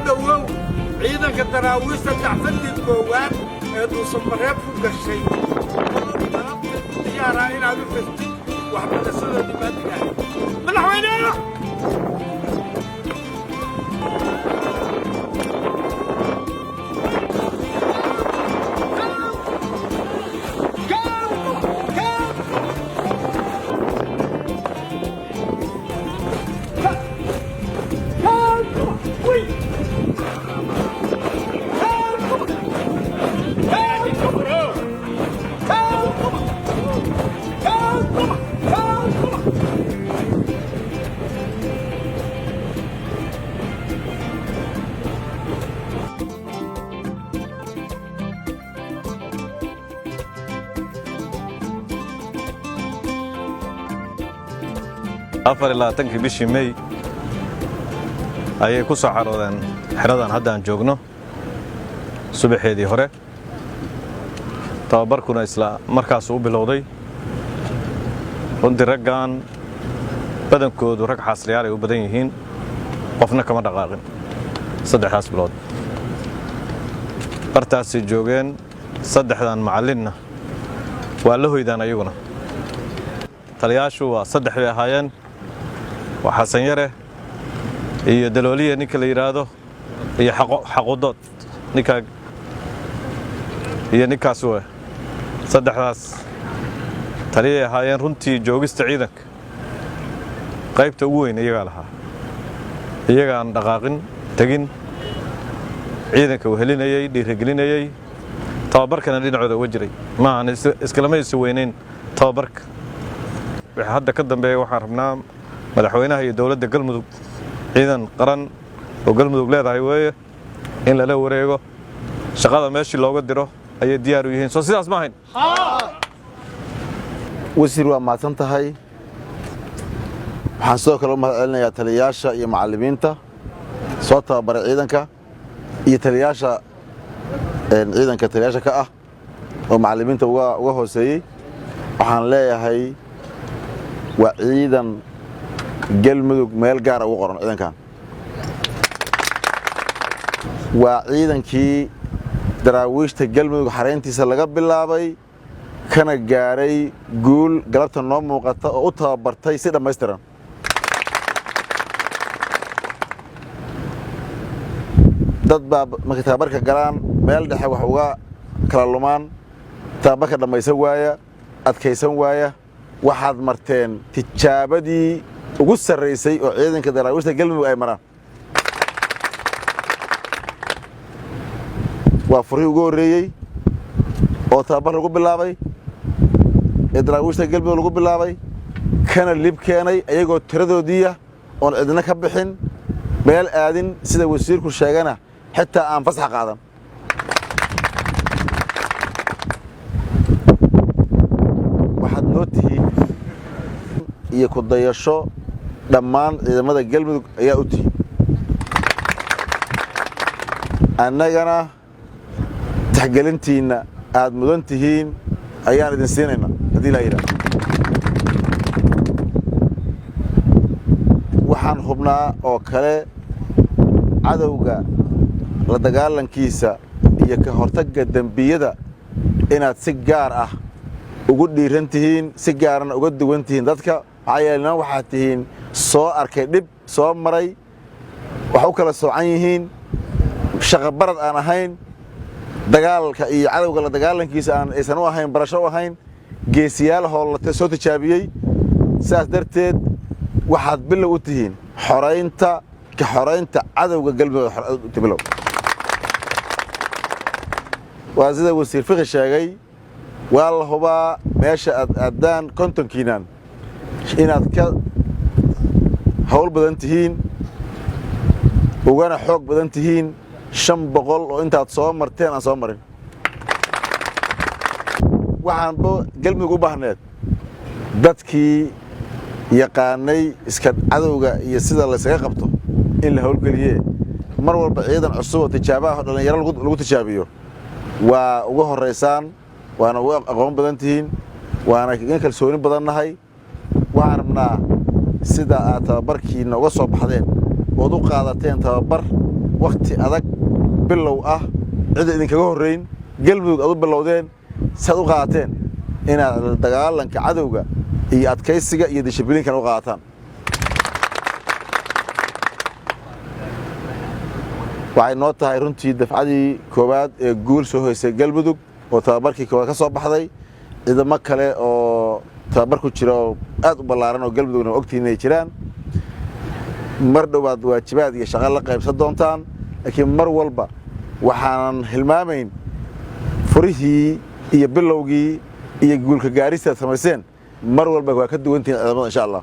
دواو عيدا كتراويسة تحفلتي الكوان ادو سمريب فوق الشيء يا راين عدو فستي وحبت السنة دي ما تقاعد من حوينينا afar ilaa tankii bishii May ayay ku soo xaroodeen xiradan hadda aan joogno subaxeedii hore tababarkuna isla markaas uu bilowday runtii raggan badankoodu rag xaasliyaal ay u badan yihiin qofna kama dhaqaaqin saddexdaas bilood bartaasi joogeen saddexdan macallinna waa la hoydaan ayaguna taliyaashu waa saddex bay ahaayeen وحسن يره iyo dalooliye ninka la yiraahdo iyo xaqodood ninka iyo ninkaas waa saddexdaas taliye ahaayeen runtii joogista ciidanka qaybta ugu weyn iyaga lahaa iyaga aan dhaqaaqin tagin ciidanka wehelinayay dhiirigelinayay tababarkana dhinacooda uga jiray ma aan iskalamaysi weynayn tababarka waxa hadda ka dambeeya waxaan rabnaa madaxweynaha iyo dawladda galmudug ciidan qaran oo galmudug leedahay weeye in la wareego shaqada meeshii looga diro ayay diyaar u yihiin soo sidaas ma ahayn wasiir waa mahadsan tahay waxaan sidoo kale u mahadcelinayaa taliyayaasha iyo macallimiinta soo tababaray ciidanka iyo taliyayaasha ciidanka taliyayaasha ka ah oo macallimiinta uga hooseeyey waxaan leeyahay waa ciidan galmudug meel gaar ugu qoran ciidankan waa ciidankii daraawiishta galmudug xareyntiisa laga bilaabay kana gaaray guul galabta noo muuqata oo u tababartay si dhammaystiran dad baa markay tababarka galaan meel dhexe wax uga kala lumaan tababarka dhammaysan waaya adkaysan waaya waxaad marteen tijaabadii ugu sarreysay oo ciidanka daraawiishta galmudug ay maraan waa furihii ugu horreeyey oo tababar lagu bilaabay ee daraawiishta galmudug lagu bilaabay kana lib keenay ayagoo tiradoodiiya oon cidna ka bixin meel aadin sida wasiirku sheegana xitaa aan fasax qaadan waxaad noo tihiin iyo ku dayasho dhammaan ciidamada galmudug ayaa u tihiin annagana taxgelintiinna aad mudan tihiin ayaan idin siinaynaa haddii la yidhaahdo waxaan hubnaa oo kale cadowga la dagaalankiisa iyo ka hortagga dembiyada inaad si gaar ah ugu dhiiran tihiin si gaarana uga duwan tihiin dadka maxaa yeelena waxaad tihiin soo arkay dhib soo maray wax u kala soocan yihiin shaqo barad aan ahayn dagaalka iyo cadowga la dagaalankiisa aysan u ahayn barasho u ahayn geesiyaal hoollate soo tijaabiyey sidaas darteed waxaad bilow u tihiin xoraynta cadowga galmudug bilow waa sida wasiir fiqi sheegay waa la hubaa meesha aad aadaan kontonkiinan inaad ka hawl badan tihiin ugana xoog badan tihiin 500 oo intaad soo marteen aan soo marin waxaanba galmudug u baahneed dadkii yaqaanay iska cadowga iyo sida la isaga qabto in la hawlgeliye mar walba ciidan cusub oo tijaabaha dhalinyaro lagu tijaabiyo waa uga horeysaan waana uga aqoon badan tihiin waana kaga kalsooni badan nahay waxaan rabnaa sida aad tababarkiina uga soo baxdeen ood u qaadateen tababar wakhti adag bilow ah cid idinkaga horreyn galmudug aad u bilowdeen saad u qaateen inaad la dagaalanka cadowga iyo adkaysiga iyo dishibliinkan u qaataan waxay noo tahay runtii dafcadii koowaad ee guul soo hoysay galmudug oo tababarkii koowaad ka soo baxday ciidamo kale oo tababar ku jira oo aad u ballaaran oo galmudugna ogtihiin inay jiraan mar dhowaad waajibaad iyo shaqo la qaybsan doontaan laakiin mar walba waxaanan hilmaamayn furihii iyo bilowgii iyo guulka gaaristaad samayseen mar walba waa ka duwantihiin ciidamada insha allah